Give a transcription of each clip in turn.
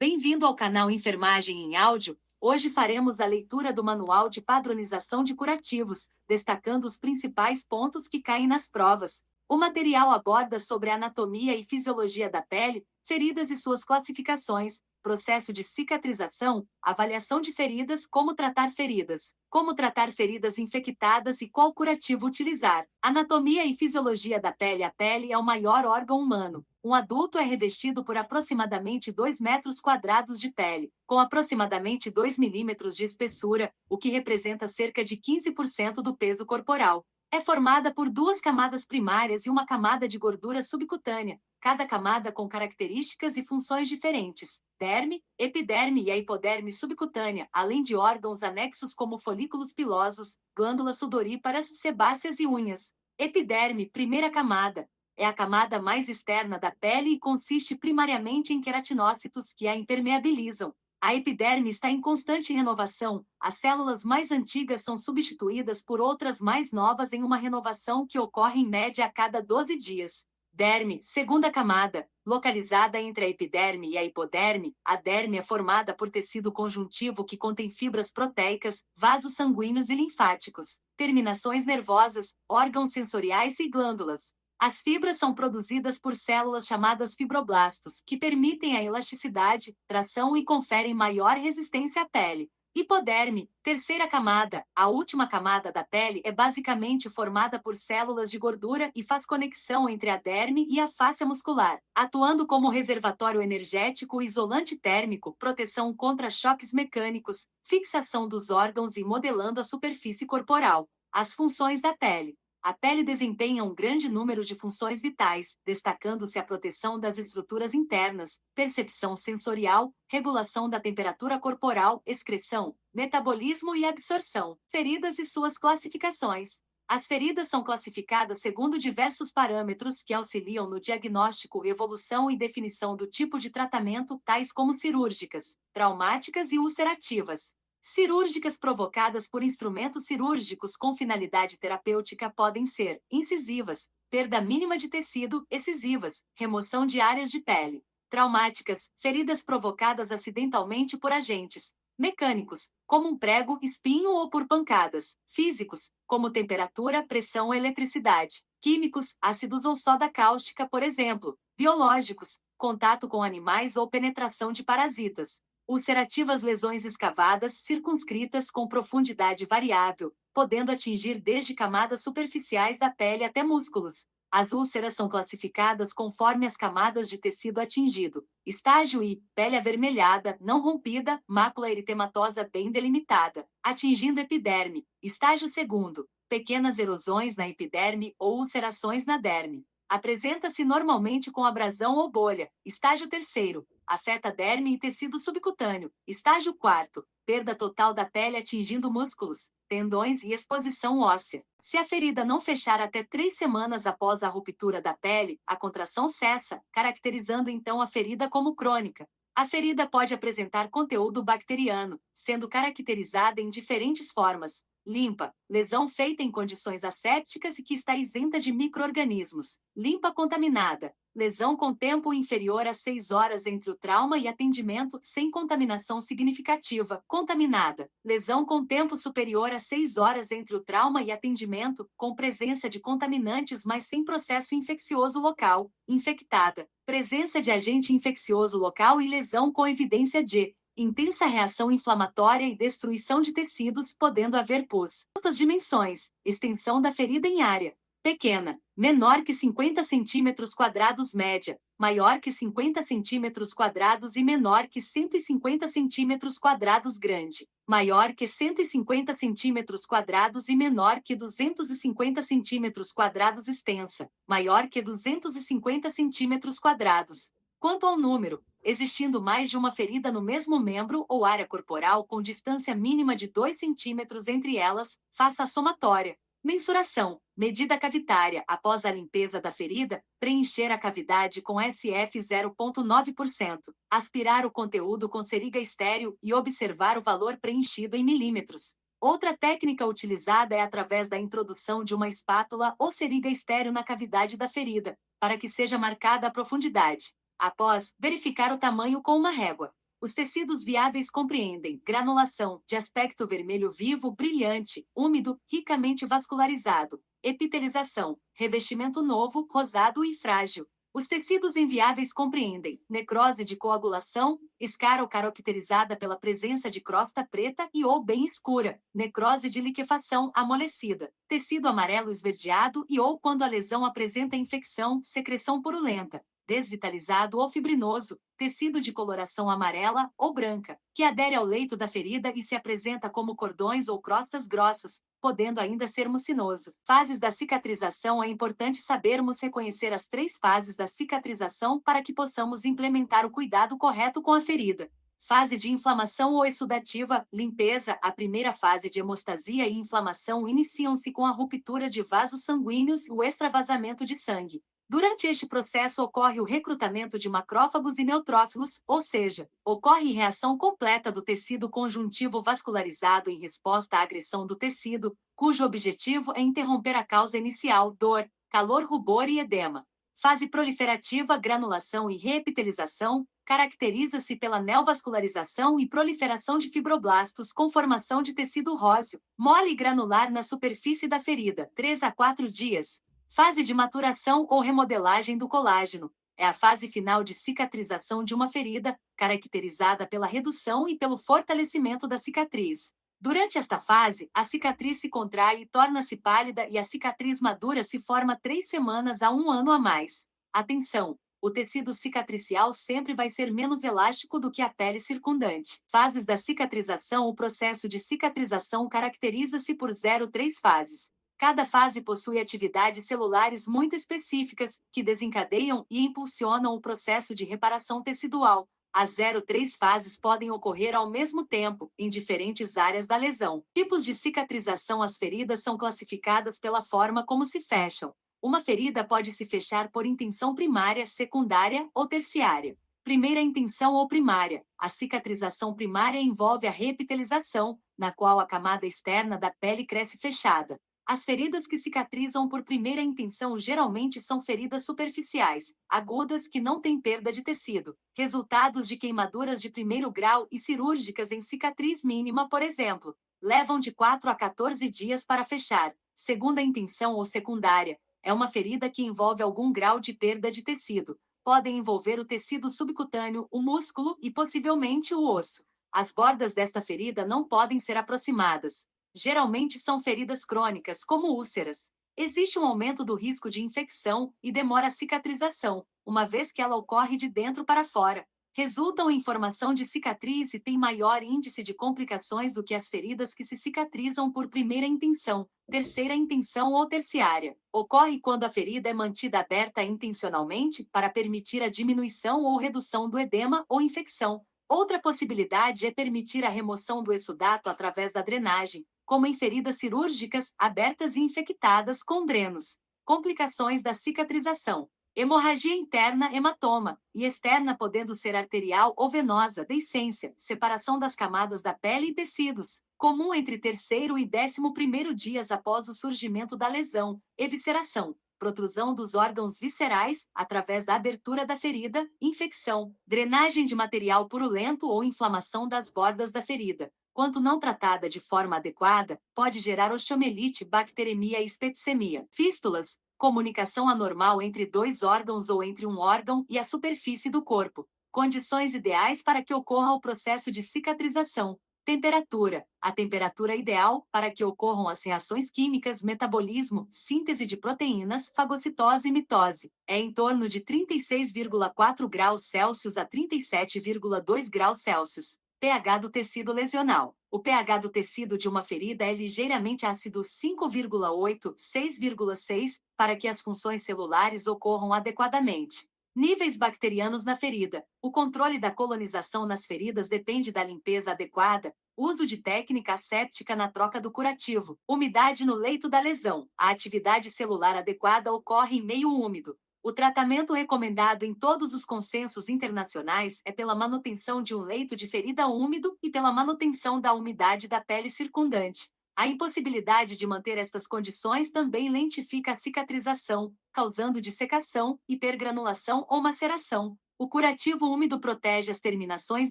Bem-vindo ao canal Enfermagem em Áudio. Hoje faremos a leitura do Manual de Padronização de Curativos, destacando os principais pontos que caem nas provas. O material aborda sobre a anatomia e fisiologia da pele, feridas e suas classificações, processo de cicatrização, avaliação de feridas, como tratar feridas infectadas e qual curativo utilizar. Anatomia e fisiologia da pele. A pele é o maior órgão humano. Um adulto é revestido por aproximadamente 2 metros quadrados de pele, com aproximadamente 2 milímetros de espessura, o que representa cerca de 15% do peso corporal. É formada por duas camadas primárias e uma camada de gordura subcutânea, cada camada com características e funções diferentes. Derme, epiderme e a hipoderme subcutânea, além de órgãos anexos como folículos pilosos, glândulas sudoríparas, sebáceas e unhas. Epiderme, primeira camada, é a camada mais externa da pele e consiste primariamente em queratinócitos que a impermeabilizam. A epiderme está em constante renovação, as células mais antigas são substituídas por outras mais novas em uma renovação que ocorre em média a cada 12 dias. Derme, segunda camada, localizada entre a epiderme e a hipoderme, a derme é formada por tecido conjuntivo que contém fibras proteicas, vasos sanguíneos e linfáticos, terminações nervosas, órgãos sensoriais e glândulas. As fibras são produzidas por células chamadas fibroblastos, que permitem a elasticidade, tração e conferem maior resistência à pele. Hipoderme, terceira camada. A última camada da pele é basicamente formada por células de gordura e faz conexão entre a derme e a fáscia muscular, atuando como reservatório energético, isolante térmico, proteção contra choques mecânicos, fixação dos órgãos e modelando a superfície corporal. As funções da pele. A pele desempenha um grande número de funções vitais, destacando-se a proteção das estruturas internas, percepção sensorial, regulação da temperatura corporal, excreção, metabolismo e absorção. Feridas e suas classificações. As feridas são classificadas segundo diversos parâmetros que auxiliam no diagnóstico, evolução e definição do tipo de tratamento, tais como cirúrgicas, traumáticas e ulcerativas. Cirúrgicas provocadas por instrumentos cirúrgicos com finalidade terapêutica podem ser incisivas, perda mínima de tecido, excisivas, remoção de áreas de pele. Traumáticas, feridas provocadas acidentalmente por agentes mecânicos, como um prego, espinho ou por pancadas. Físicos, como temperatura, pressão ou eletricidade. Químicos, ácidos ou soda cáustica, por exemplo. Biológicos, contato com animais ou penetração de parasitas. Ulcerativas, lesões escavadas, circunscritas com profundidade variável, podendo atingir desde camadas superficiais da pele até músculos. As úlceras são classificadas conforme as camadas de tecido atingido. Estágio I, pele avermelhada, não rompida, mácula eritematosa bem delimitada, atingindo epiderme. Estágio segundo, pequenas erosões na epiderme ou ulcerações na derme. Apresenta-se normalmente com abrasão ou bolha. Estágio terceiro, afeta derme e tecido subcutâneo. Estágio quarto, perda total da pele atingindo músculos, tendões e exposição óssea. Se a ferida não fechar até 3 semanas após a ruptura da pele, a contração cessa, caracterizando então a ferida como crônica. A ferida pode apresentar conteúdo bacteriano, sendo caracterizada em diferentes formas: limpa, lesão feita em condições assépticas e que está isenta de micro-organismos; limpa contaminada, lesão com tempo inferior a 6 horas entre o trauma e atendimento, sem contaminação significativa; contaminada, lesão com tempo superior a 6 horas entre o trauma e atendimento, com presença de contaminantes mas sem processo infeccioso local; infectada, presença de agente infeccioso local e lesão com evidência de intensa reação inflamatória e destruição de tecidos, podendo haver pus. Altas dimensões, extensão da ferida em área: pequena, menor que 50 centímetros quadrados; média, maior que 50 centímetros quadrados e menor que 150 centímetros quadrados; grande, maior que 150 centímetros quadrados e menor que 250 centímetros quadrados; extensa, maior que 250 centímetros quadrados. Quanto ao número, existindo mais de uma ferida no mesmo membro ou área corporal com distância mínima de 2 centímetros entre elas, faça a somatória. Mensuração: medida cavitária. Após a limpeza da ferida, preencher a cavidade com SF 0,9%. Aspirar o conteúdo com seringa estéril e observar o valor preenchido em milímetros. Outra técnica utilizada é através da introdução de uma espátula ou seringa estéril na cavidade da ferida, para que seja marcada a profundidade. Após, verificar o tamanho com uma régua. Os tecidos viáveis compreendem granulação, de aspecto vermelho vivo, brilhante, úmido, ricamente vascularizado, epitelização, revestimento novo, rosado e frágil. Os tecidos inviáveis compreendem necrose de coagulação, escara ou caracterizada pela presença de crosta preta e ou bem escura, necrose de liquefação amolecida, tecido amarelo esverdeado e ou quando a lesão apresenta infecção, secreção purulenta, desvitalizado ou fibrinoso, tecido de coloração amarela ou branca, que adere ao leito da ferida e se apresenta como cordões ou crostas grossas, podendo ainda ser mucinoso. Fases da cicatrização. É importante sabermos reconhecer as 3 fases da cicatrização para que possamos implementar o cuidado correto com a ferida. Fase de inflamação ou exudativa, limpeza. A primeira fase de hemostasia e inflamação iniciam-se com a ruptura de vasos sanguíneos e o extravasamento de sangue. Durante este processo ocorre o recrutamento de macrófagos e neutrófilos, ou seja, ocorre reação completa do tecido conjuntivo vascularizado em resposta à agressão do tecido, cujo objetivo é interromper a causa inicial, dor, calor, rubor e edema. Fase proliferativa, granulação e reepitelização, caracteriza-se pela neovascularização e proliferação de fibroblastos com formação de tecido róseo, mole e granular na superfície da ferida, 3 a 4 dias. Fase de maturação ou remodelagem do colágeno. É a fase final de cicatrização de uma ferida, caracterizada pela redução e pelo fortalecimento da cicatriz. Durante esta fase, a cicatriz se contrai e torna-se pálida e a cicatriz madura se forma 3 semanas a 1 ano a mais. Atenção! O tecido cicatricial sempre vai ser menos elástico do que a pele circundante. Fases da cicatrização. O processo de cicatrização caracteriza-se por 0,3 fases. Cada fase possui atividades celulares muito específicas, que desencadeiam e impulsionam o processo de reparação tecidual. As 0,3 fases podem ocorrer ao mesmo tempo, em diferentes áreas da lesão. Tipos de cicatrização. As feridas são classificadas pela forma como se fecham. Uma ferida pode se fechar por intenção primária, secundária ou terciária. Primeira intenção ou primária. A cicatrização primária envolve a reepitelização, na qual a camada externa da pele cresce fechada. As feridas que cicatrizam por primeira intenção geralmente são feridas superficiais, agudas que não têm perda de tecido, resultados de queimaduras de primeiro grau e cirúrgicas em cicatriz mínima, por exemplo, levam de 4 a 14 dias para fechar. Segunda intenção ou secundária é uma ferida que envolve algum grau de perda de tecido. Podem envolver o tecido subcutâneo, o músculo e possivelmente o osso. As bordas desta ferida não podem ser aproximadas. Geralmente são feridas crônicas, como úlceras. Existe um aumento do risco de infecção e demora a cicatrização, uma vez que ela ocorre de dentro para fora. Resultam em formação de cicatriz e têm maior índice de complicações do que as feridas que se cicatrizam por primeira intenção, terceira intenção ou terciária. Ocorre quando a ferida é mantida aberta intencionalmente para permitir a diminuição ou redução do edema ou infecção. Outra possibilidade é permitir a remoção do exudato através da drenagem, como em feridas cirúrgicas abertas e infectadas com drenos. Complicações da cicatrização. Hemorragia interna, hematoma, e externa podendo ser arterial ou venosa, deiscência, separação das camadas da pele e tecidos, comum entre terceiro e 11º dias após o surgimento da lesão, evisceração, protrusão dos órgãos viscerais, através da abertura da ferida, infecção, drenagem de material purulento ou inflamação das bordas da ferida. Quando não tratada de forma adequada, pode gerar osteomielite, bacteremia e septicemia. Fístulas, comunicação anormal entre 2 órgãos ou entre um órgão e a superfície do corpo. Condições ideais para que ocorra o processo de cicatrização. Temperatura. A temperatura ideal para que ocorram as reações químicas, metabolismo, síntese de proteínas, fagocitose e mitose. É em torno de 36,4 graus Celsius a 37,2 graus Celsius. pH do tecido lesional. O pH do tecido de uma ferida é ligeiramente ácido 5,8, 6,6, para que as funções celulares ocorram adequadamente. Níveis bacterianos na ferida. O controle da colonização nas feridas depende da limpeza adequada, uso de técnica asséptica na troca do curativo, umidade no leito da lesão. A atividade celular adequada ocorre em meio úmido. O tratamento recomendado em todos os consensos internacionais é pela manutenção de um leito de ferida úmido e pela manutenção da umidade da pele circundante. A impossibilidade de manter estas condições também lentifica a cicatrização, causando dissecação, hipergranulação ou maceração. O curativo úmido protege as terminações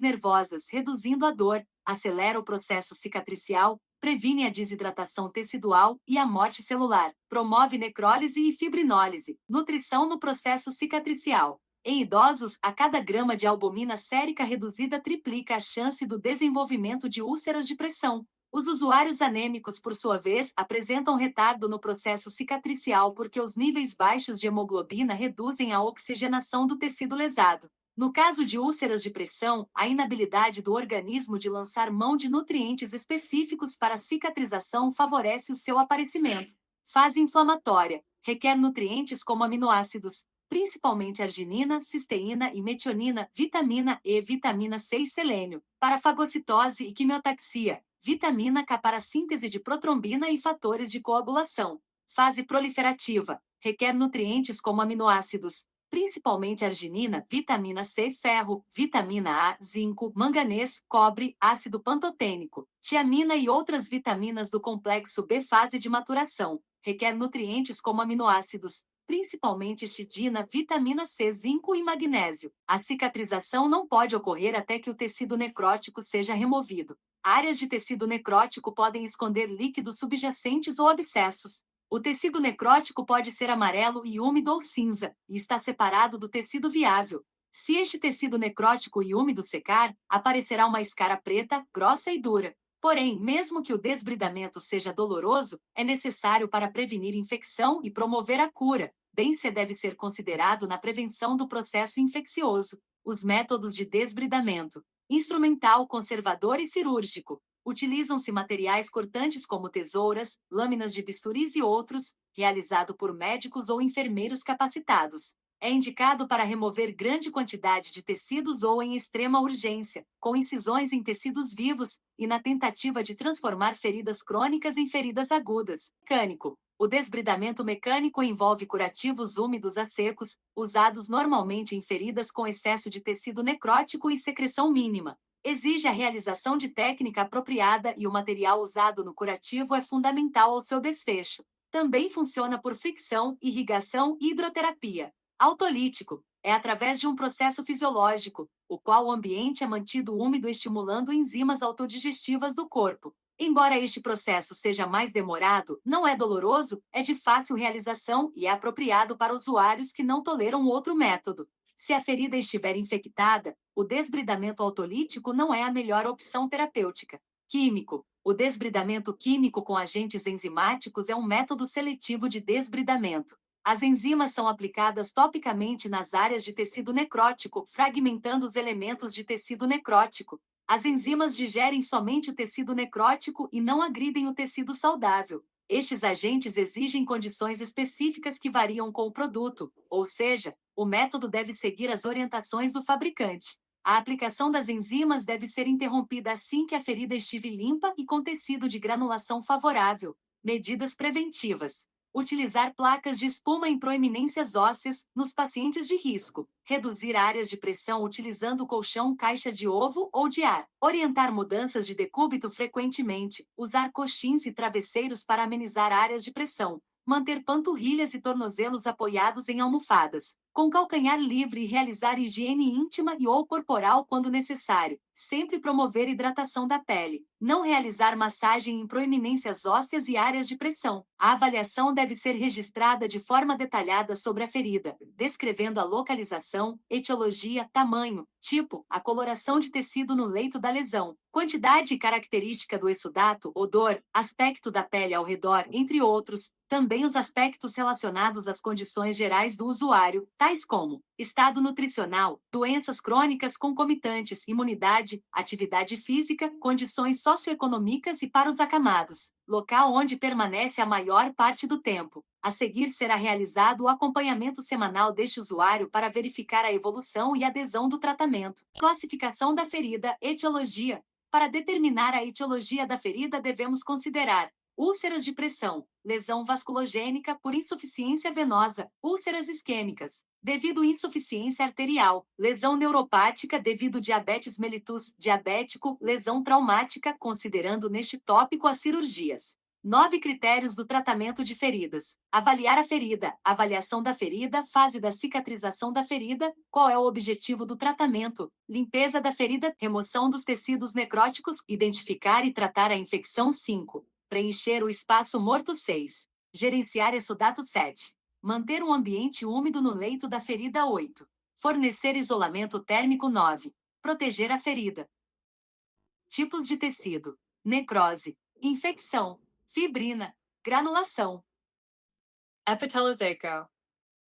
nervosas, reduzindo a dor, acelera o processo cicatricial, previne a desidratação tecidual e a morte celular, promove necrólise e fibrinólise, nutrição no processo cicatricial. Em idosos, a cada grama de albumina sérica reduzida triplica a chance do desenvolvimento de úlceras de pressão. Os usuários anêmicos, por sua vez, apresentam retardo no processo cicatricial porque os níveis baixos de hemoglobina reduzem a oxigenação do tecido lesado. No caso de úlceras de pressão, a inabilidade do organismo de lançar mão de nutrientes específicos para a cicatrização favorece o seu aparecimento. Fase inflamatória. Requer nutrientes como aminoácidos, principalmente arginina, cisteína e metionina, vitamina E, vitamina C e selênio, para fagocitose e quimiotaxia, vitamina K para síntese de protrombina e fatores de coagulação. Fase proliferativa. Requer nutrientes como aminoácidos, principalmente arginina, vitamina C, ferro, vitamina A, zinco, manganês, cobre, ácido pantotênico, tiamina e outras vitaminas do complexo B. Fase de maturação. Requer nutrientes como aminoácidos, principalmente histidina, vitamina C, zinco e magnésio. A cicatrização não pode ocorrer até que o tecido necrótico seja removido. Áreas de tecido necrótico podem esconder líquidos subjacentes ou abscessos. O tecido necrótico pode ser amarelo e úmido ou cinza, e está separado do tecido viável. Se este tecido necrótico e úmido secar, aparecerá uma escara preta, grossa e dura. Porém, mesmo que o desbridamento seja doloroso, é necessário para prevenir infecção e promover a cura. Bem-se deve ser considerado na prevenção do processo infeccioso. Os métodos de desbridamento: instrumental, conservador e cirúrgico. Utilizam-se materiais cortantes como tesouras, lâminas de bisturis e outros, realizado por médicos ou enfermeiros capacitados. É indicado para remover grande quantidade de tecidos ou em extrema urgência, com incisões em tecidos vivos e na tentativa de transformar feridas crônicas em feridas agudas. Mecânico. O desbridamento mecânico envolve curativos úmidos a secos, usados normalmente em feridas com excesso de tecido necrótico e secreção mínima. Exige a realização de técnica apropriada e o material usado no curativo é fundamental ao seu desfecho. Também funciona por fricção, irrigação e hidroterapia. Autolítico. É através de um processo fisiológico, o qual o ambiente é mantido úmido estimulando enzimas autodigestivas do corpo. Embora este processo seja mais demorado, não é doloroso, é de fácil realização e é apropriado para usuários que não toleram outro método. Se a ferida estiver infectada, o desbridamento autolítico não é a melhor opção terapêutica. Químico. O desbridamento químico com agentes enzimáticos é um método seletivo de desbridamento. As enzimas são aplicadas topicamente nas áreas de tecido necrótico, fragmentando os elementos de tecido necrótico. As enzimas digerem somente o tecido necrótico e não agridem o tecido saudável. Estes agentes exigem condições específicas que variam com o produto, ou seja, o método deve seguir as orientações do fabricante. A aplicação das enzimas deve ser interrompida assim que a ferida estiver limpa e com tecido de granulação favorável. Medidas preventivas: utilizar placas de espuma em proeminências ósseas nos pacientes de risco, reduzir áreas de pressão utilizando colchão caixa de ovo ou de ar, orientar mudanças de decúbito frequentemente, usar coxins e travesseiros para amenizar áreas de pressão, manter panturrilhas e tornozelos apoiados em almofadas, com calcanhar livre e realizar higiene íntima e ou corporal quando necessário, sempre promover hidratação da pele, não realizar massagem em proeminências ósseas e áreas de pressão. A avaliação deve ser registrada de forma detalhada sobre a ferida, descrevendo a localização, etiologia, tamanho, tipo, a coloração de tecido no leito da lesão, quantidade e característica do exsudato, odor, aspecto da pele ao redor, entre outros. Também os aspectos relacionados às condições gerais do usuário, tais como estado nutricional, doenças crônicas concomitantes, imunidade, atividade física, condições socioeconômicas e para os acamados, local onde permanece a maior parte do tempo. A seguir será realizado o acompanhamento semanal deste usuário para verificar a evolução e adesão do tratamento. Classificação da ferida, etiologia. Para determinar a etiologia da ferida, devemos considerar úlceras de pressão, lesão vasculogênica por insuficiência venosa, úlceras isquêmicas, devido insuficiência arterial, lesão neuropática devido diabetes mellitus diabético, lesão traumática, considerando neste tópico as cirurgias. 9 critérios do tratamento de feridas. Avaliar a ferida. Avaliação da ferida, fase da cicatrização da ferida, qual é o objetivo do tratamento, limpeza da ferida, remoção dos tecidos necróticos, identificar e tratar a infecção 5. Preencher o espaço morto 6. Gerenciar exudato 7. Manter um ambiente úmido no leito da ferida 8. Fornecer isolamento térmico 9. Proteger a ferida. Tipos de tecido: necrose, infecção, fibrina, granulação. Epitelizeico.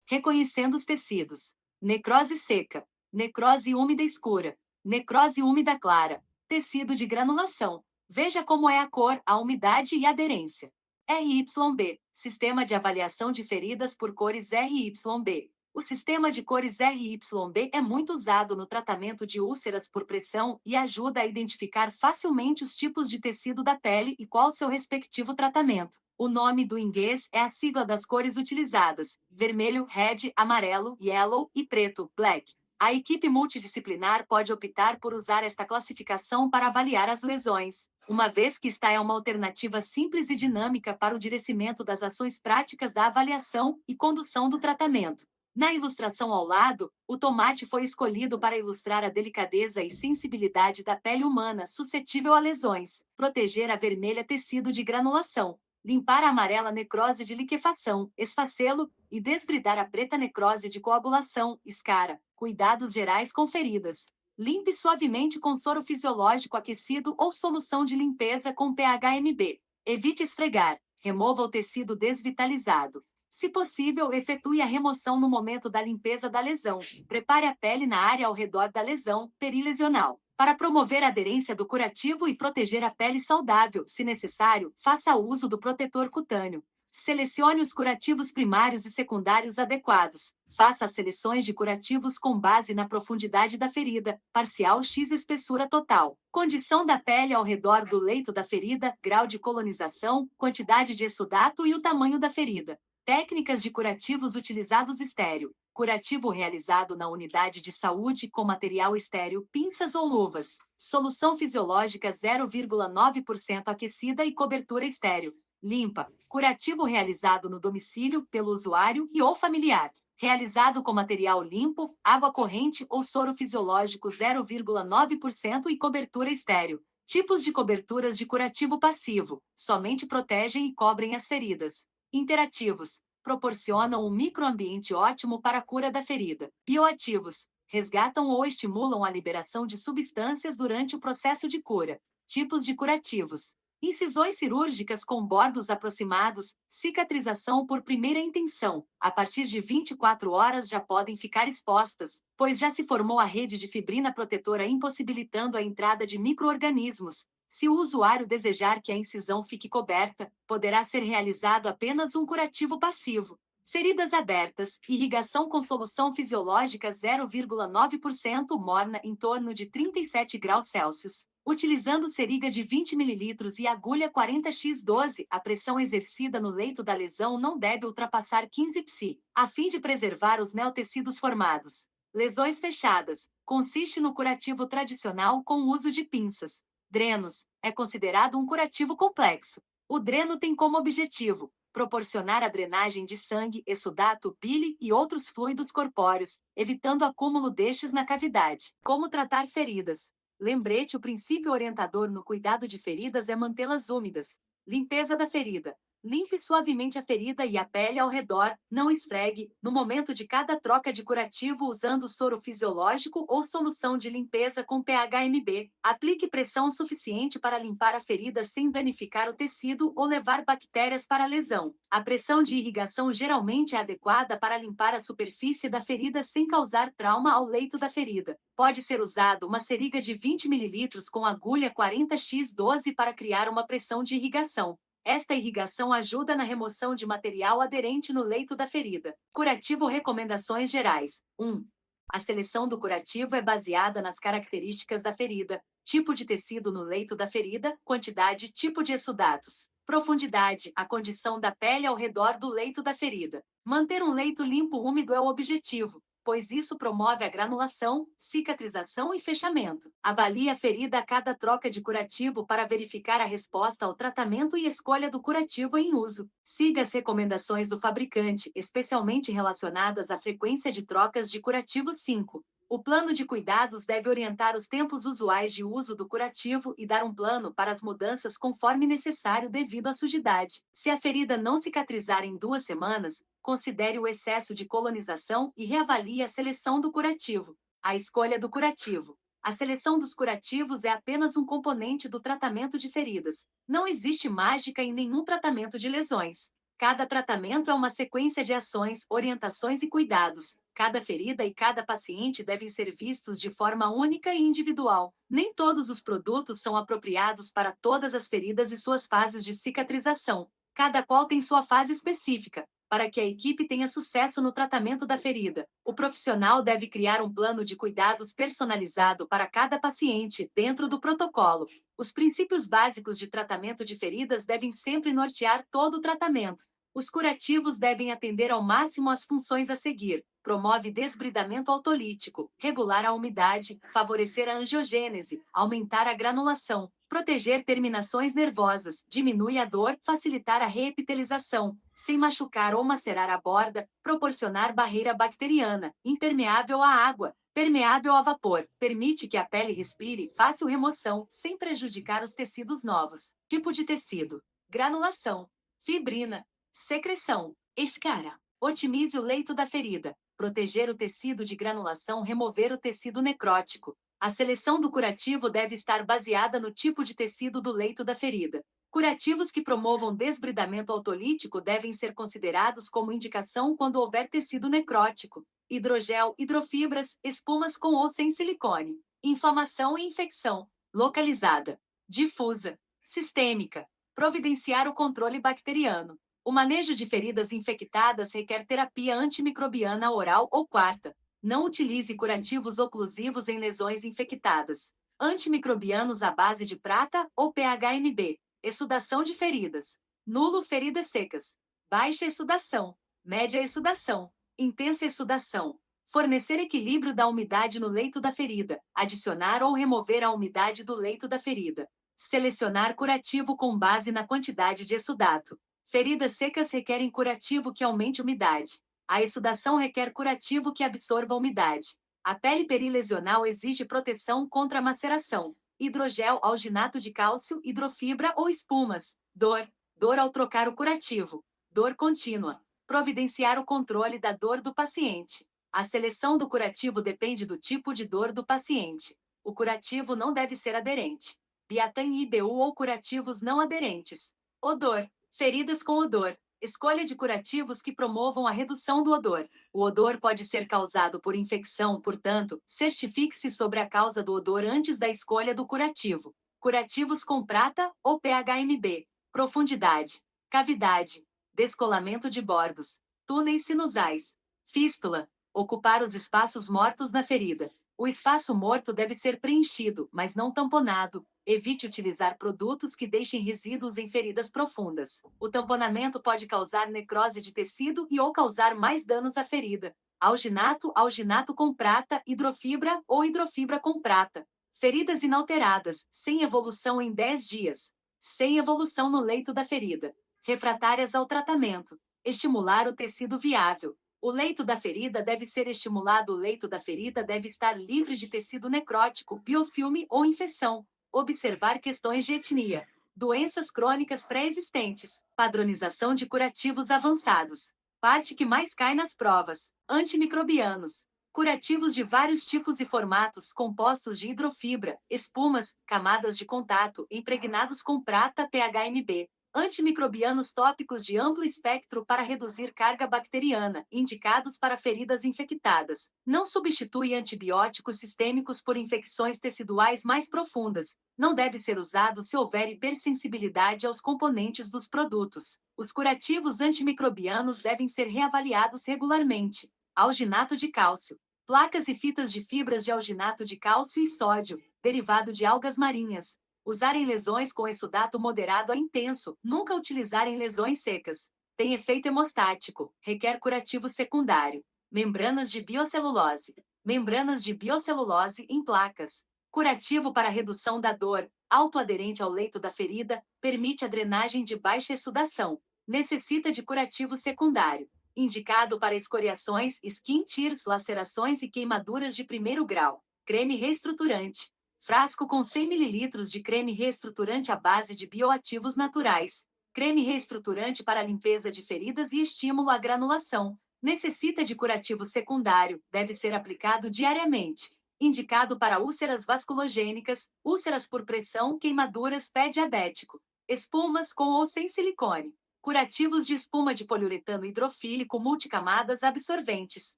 Reconhecendo os tecidos: necrose seca, necrose úmida escura, necrose úmida clara, tecido de granulação. Veja como é a cor, a umidade e a aderência. RYB, Sistema de Avaliação de Feridas por Cores RYB. O sistema de cores RYB é muito usado no tratamento de úlceras por pressão e ajuda a identificar facilmente os tipos de tecido da pele e qual seu respectivo tratamento. O nome do inglês é a sigla das cores utilizadas: vermelho, red, amarelo, yellow e preto, black. A equipe multidisciplinar pode optar por usar esta classificação para avaliar as lesões, uma vez que esta é uma alternativa simples e dinâmica para o direcionamento das ações práticas da avaliação e condução do tratamento. Na ilustração ao lado, o tomate foi escolhido para ilustrar a delicadeza e sensibilidade da pele humana suscetível a lesões, proteger a vermelha tecido de granulação, limpar a amarela necrose de liquefação, esfacelo, e desbridar a preta necrose de coagulação, escara. Cuidados gerais com feridas. Limpe suavemente com soro fisiológico aquecido ou solução de limpeza com PHMB. Evite esfregar. Remova o tecido desvitalizado. Se possível, efetue a remoção no momento da limpeza da lesão. Prepare a pele na área ao redor da lesão perilesional. Para promover a aderência do curativo e proteger a pele saudável, se necessário, faça uso do protetor cutâneo. Selecione os curativos primários e secundários adequados. Faça as seleções de curativos com base na profundidade da ferida, parcial x espessura total, condição da pele ao redor do leito da ferida, grau de colonização, quantidade de exudato e o tamanho da ferida. Técnicas de curativos utilizados estéreo. Curativo realizado na unidade de saúde com material estéreo, pinças ou luvas. Solução fisiológica 0,9% aquecida e cobertura estéreo. Limpa. Curativo realizado no domicílio pelo usuário e ou familiar. Realizado com material limpo, água corrente ou soro fisiológico 0,9% e cobertura estéreo. Tipos de coberturas de curativo passivo. Somente protegem e cobrem as feridas. Interativos. Proporcionam um microambiente ótimo para a cura da ferida. Bioativos. Resgatam ou estimulam a liberação de substâncias durante o processo de cura. Tipos de curativos. Incisões cirúrgicas com bordos aproximados, cicatrização por primeira intenção. A partir de 24 horas já podem ficar expostas, pois já se formou a rede de fibrina protetora impossibilitando a entrada de micro-organismos. Se o usuário desejar que a incisão fique coberta, poderá ser realizado apenas um curativo passivo. Feridas abertas, irrigação com solução fisiológica 0,9% morna em torno de 37 graus Celsius. Utilizando seringa de 20 ml e agulha 40x12, a pressão exercida no leito da lesão não deve ultrapassar 15 psi, a fim de preservar os neotecidos formados. Lesões fechadas. Consiste no curativo tradicional com o uso de pinças. Drenos. É considerado um curativo complexo. O dreno tem como objetivo proporcionar a drenagem de sangue, exudato, bile e outros fluidos corpóreos, evitando acúmulo destes na cavidade. Como tratar feridas? Lembrete: o princípio orientador no cuidado de feridas é mantê-las úmidas. Limpeza da ferida. Limpe suavemente a ferida e a pele ao redor, não esfregue, no momento de cada troca de curativo usando soro fisiológico ou solução de limpeza com PHMB. Aplique pressão suficiente para limpar a ferida sem danificar o tecido ou levar bactérias para a lesão. A pressão de irrigação geralmente é adequada para limpar a superfície da ferida sem causar trauma ao leito da ferida. Pode ser usado uma seringa de 20 ml com agulha 40x12 para criar uma pressão de irrigação. Esta irrigação ajuda na remoção de material aderente no leito da ferida. Curativo. Recomendações gerais. 1. A seleção do curativo é baseada nas características da ferida, tipo de tecido no leito da ferida, quantidade, tipo de exudatos, profundidade, a condição da pele ao redor do leito da ferida. Manter um leito limpo úmido é o objetivo. pois isso promove a granulação, cicatrização e fechamento. Avalie a ferida a cada troca de curativo para verificar a resposta ao tratamento e escolha do curativo em uso. Siga as recomendações do fabricante, especialmente relacionadas à frequência de trocas de curativos 5. O plano de cuidados deve orientar os tempos usuais de uso do curativo e dar um plano para as mudanças conforme necessário devido à sujidade. Se a ferida não cicatrizar em 2 semanas, considere o excesso de colonização e reavalie a seleção do curativo. A escolha do curativo. A seleção dos curativos é apenas um componente do tratamento de feridas. Não existe mágica em nenhum tratamento de lesões. Cada tratamento é uma sequência de ações, orientações e cuidados. Cada ferida e cada paciente devem ser vistos de forma única e individual. Nem todos os produtos são apropriados para todas as feridas e suas fases de cicatrização. Cada qual tem sua fase específica. Para que a equipe tenha sucesso no tratamento da ferida, o profissional deve criar um plano de cuidados personalizado para cada paciente, dentro do protocolo. Os princípios básicos de tratamento de feridas devem sempre nortear todo o tratamento. Os curativos devem atender ao máximo às funções a seguir. Promove desbridamento autolítico, regular a umidade, favorecer a angiogênese, aumentar a granulação, proteger terminações nervosas, diminui a dor, facilitar a reepitelização, sem machucar ou macerar a borda, proporcionar barreira bacteriana, impermeável à água, permeável a vapor, permite que a pele respire, fácil remoção, sem prejudicar os tecidos novos. Tipo de tecido: granulação, fibrina, secreção, escara. Otimize o leito da ferida. Proteger o tecido de granulação, remover o tecido necrótico. A seleção do curativo deve estar baseada no tipo de tecido do leito da ferida. Curativos que promovam desbridamento autolítico devem ser considerados como indicação quando houver tecido necrótico. Hidrogel, hidrofibras, espumas com ou sem silicone. Inflamação e infecção. Localizada, difusa, sistêmica. Providenciar o controle bacteriano. O manejo de feridas infectadas requer terapia antimicrobiana oral ou quarta. Não utilize curativos oclusivos em lesões infectadas. Antimicrobianos à base de prata ou PHMB. Exsudação de feridas. Nulo feridas secas. Baixa exsudação. Média exsudação. Intensa exsudação. Fornecer equilíbrio da umidade no leito da ferida. Adicionar ou remover a umidade do leito da ferida. Selecionar curativo com base na quantidade de exsudato. Feridas secas requerem curativo que aumente a umidade. A exsudação requer curativo que absorva a umidade. A pele perilesional exige proteção contra a maceração. Hidrogel, alginato de cálcio, hidrofibra ou espumas. Dor. Dor ao trocar o curativo. Dor contínua. Providenciar o controle da dor do paciente. A seleção do curativo depende do tipo de dor do paciente. O curativo não deve ser aderente. Biatan IBU ou curativos não aderentes. Odor. Feridas com odor. Escolha de curativos que promovam a redução do odor. O odor pode ser causado por infecção, portanto, certifique-se sobre a causa do odor antes da escolha do curativo. Curativos com prata ou PHMB. Profundidade. Cavidade. Descolamento de bordos. Túneis sinusais. Fístula. Ocupar os espaços mortos na ferida. O espaço morto deve ser preenchido, mas não tamponado. Evite utilizar produtos que deixem resíduos em feridas profundas. O tamponamento pode causar necrose de tecido e ou causar mais danos à ferida. Alginato, alginato com prata, hidrofibra ou hidrofibra com prata. Feridas inalteradas, sem evolução em 10 dias. Sem evolução no leito da ferida. Refratárias ao tratamento. Estimular o tecido viável. O leito da ferida deve ser estimulado. O leito da ferida deve estar livre de tecido necrótico, biofilme ou infecção. Observar questões de etnia. Doenças crônicas pré-existentes. Padronização de curativos avançados. Parte que mais cai nas provas. Antimicrobianos. Curativos de vários tipos e formatos, compostos de hidrofibra, espumas, camadas de contato, impregnados com prata PHMB. Antimicrobianos tópicos de amplo espectro para reduzir carga bacteriana, indicados para feridas infectadas. Não substitui antibióticos sistêmicos por infecções teciduais mais profundas. Não deve ser usado se houver hipersensibilidade aos componentes dos produtos. Os curativos antimicrobianos devem ser reavaliados regularmente. Alginato de cálcio. Placas e fitas de fibras de alginato de cálcio e sódio, derivado de algas marinhas. Usar em lesões com exsudato moderado a intenso, nunca utilizar em lesões secas. Tem efeito hemostático, requer curativo secundário. Membranas de biocelulose. Membranas de biocelulose em placas. Curativo para redução da dor, autoaderente ao leito da ferida, permite a drenagem de baixa exsudação. Necessita de curativo secundário. Indicado para escoriações, skin tears, lacerações e queimaduras de primeiro grau. Creme reestruturante. Frasco com 100 ml de creme reestruturante à base de bioativos naturais. Creme reestruturante para limpeza de feridas e estímulo à granulação. Necessita de curativo secundário, deve ser aplicado diariamente. Indicado para úlceras vasculogênicas, úlceras por pressão, queimaduras, pé diabético. Espumas com ou sem silicone. Curativos de espuma de poliuretano hidrofílico multicamadas absorventes.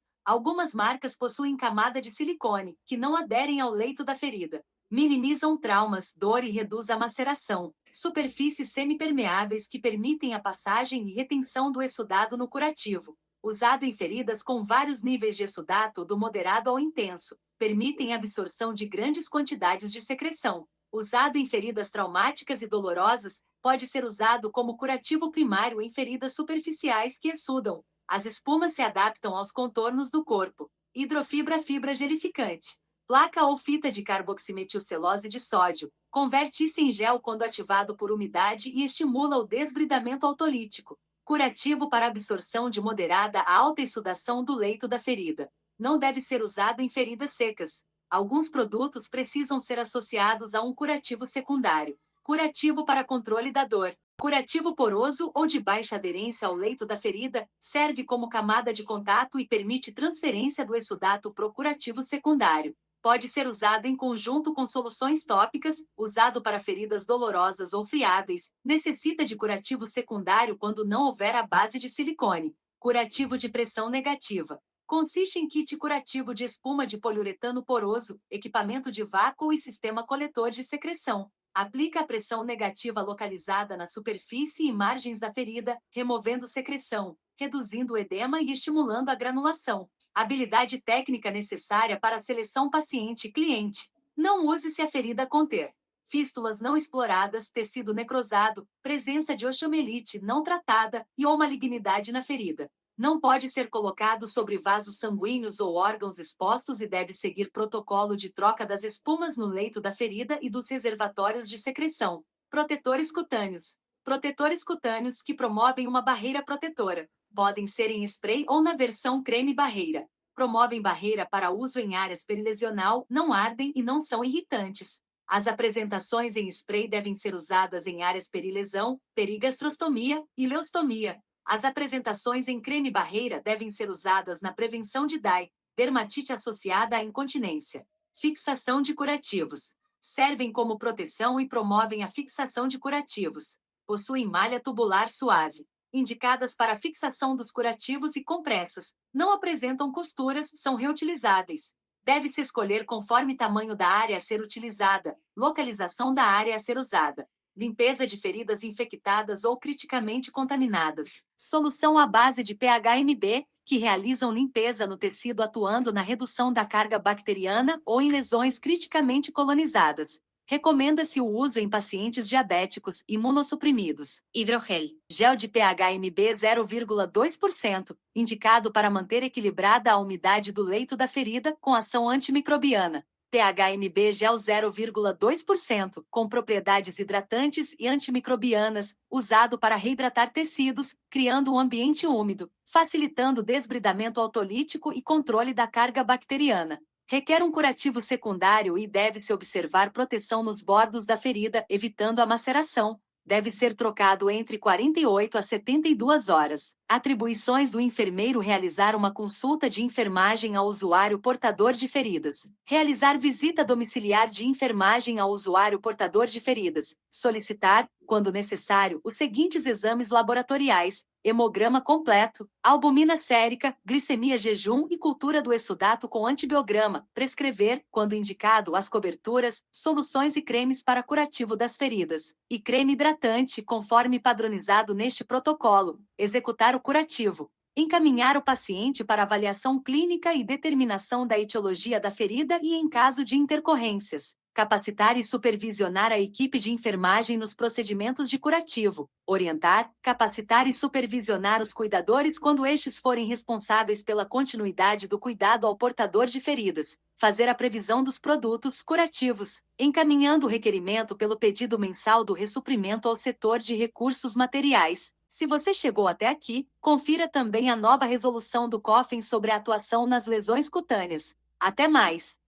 Algumas marcas possuem camada de silicone, que não aderem ao leito da ferida. Minimizam traumas, dor e reduz a maceração. Superfícies semipermeáveis que permitem a passagem e retenção do exudado no curativo. Usado em feridas com vários níveis de exudato, do moderado ao intenso. Permitem a absorção de grandes quantidades de secreção. Usado em feridas traumáticas e dolorosas, pode ser usado como curativo primário em feridas superficiais que exudam. As espumas se adaptam aos contornos do corpo. Hidrofibra fibra gelificante. Placa ou fita de carboximetilcelose de sódio. Converte isso em gel quando ativado por umidade e estimula o desbridamento autolítico. Curativo para absorção de moderada a alta exsudação do leito da ferida. Não deve ser usado em feridas secas. Alguns produtos precisam ser associados a um curativo secundário. Curativo para controle da dor. Curativo poroso ou de baixa aderência ao leito da ferida, serve como camada de contato e permite transferência do exudato pro curativo secundário. Pode ser usado em conjunto com soluções tópicas, usado para feridas dolorosas ou friáveis, necessita de curativo secundário quando não houver a base de silicone. Curativo de pressão negativa. Consiste em kit curativo de espuma de poliuretano poroso, equipamento de vácuo e sistema coletor de secreção. Aplica a pressão negativa localizada na superfície e margens da ferida, removendo secreção, reduzindo o edema e estimulando a granulação. Habilidade técnica necessária para a seleção paciente-cliente. Não use se a ferida conter fístulas não exploradas, tecido necrosado, presença de osteomielite não tratada e ou malignidade na ferida. Não pode ser colocado sobre vasos sanguíneos ou órgãos expostos e deve seguir protocolo de troca das espumas no leito da ferida e dos reservatórios de secreção. Protetores cutâneos. Protetores cutâneos que promovem uma barreira protetora. Podem ser em spray ou na versão creme barreira. Promovem barreira para uso em áreas perilesional, não ardem e não são irritantes. As apresentações em spray devem ser usadas em áreas perilesão, perigastrostomia e leucostomia. As apresentações em creme barreira devem ser usadas na prevenção de DAI, dermatite associada à incontinência. Fixação de curativos. Servem como proteção e promovem a fixação de curativos. Possuem malha tubular suave. Indicadas para fixação dos curativos e compressas. Não apresentam costuras, são reutilizáveis. Deve-se escolher conforme tamanho da área a ser utilizada, localização da área a ser usada. Limpeza de feridas infectadas ou criticamente contaminadas. Solução à base de PHMB, que realizam limpeza no tecido atuando na redução da carga bacteriana ou em lesões criticamente colonizadas. Recomenda-se o uso em pacientes diabéticos imunossuprimidos. Hidrogel. Gel de PHMB 0,2%, indicado para manter equilibrada a umidade do leito da ferida com ação antimicrobiana. PHMB gel 0,2%, com propriedades hidratantes e antimicrobianas, usado para reidratar tecidos, criando um ambiente úmido, facilitando o desbridamento autolítico e controle da carga bacteriana. Requer um curativo secundário e deve-se observar proteção nos bordos da ferida, evitando a maceração. Deve ser trocado entre 48 a 72 horas. Atribuições do enfermeiro: realizar uma consulta de enfermagem ao usuário portador de feridas. Realizar visita domiciliar de enfermagem ao usuário portador de feridas. Solicitar, quando necessário, os seguintes exames laboratoriais: hemograma completo, albumina sérica, glicemia jejum e cultura do exudato com antibiograma. Prescrever, quando indicado, as coberturas, soluções e cremes para curativo das feridas, e creme hidratante, conforme padronizado neste protocolo. Executar o curativo. Encaminhar o paciente para avaliação clínica e determinação da etiologia da ferida e em caso de intercorrências. capacitar e supervisionar a equipe de enfermagem nos procedimentos de curativo, orientar, capacitar e supervisionar os cuidadores quando estes forem responsáveis pela continuidade do cuidado ao portador de feridas, fazer a previsão dos produtos curativos, encaminhando o requerimento pelo pedido mensal do ressuprimento ao setor de recursos materiais. Se você chegou até aqui, confira também a nova resolução do COFIN sobre a atuação nas lesões cutâneas. Até mais!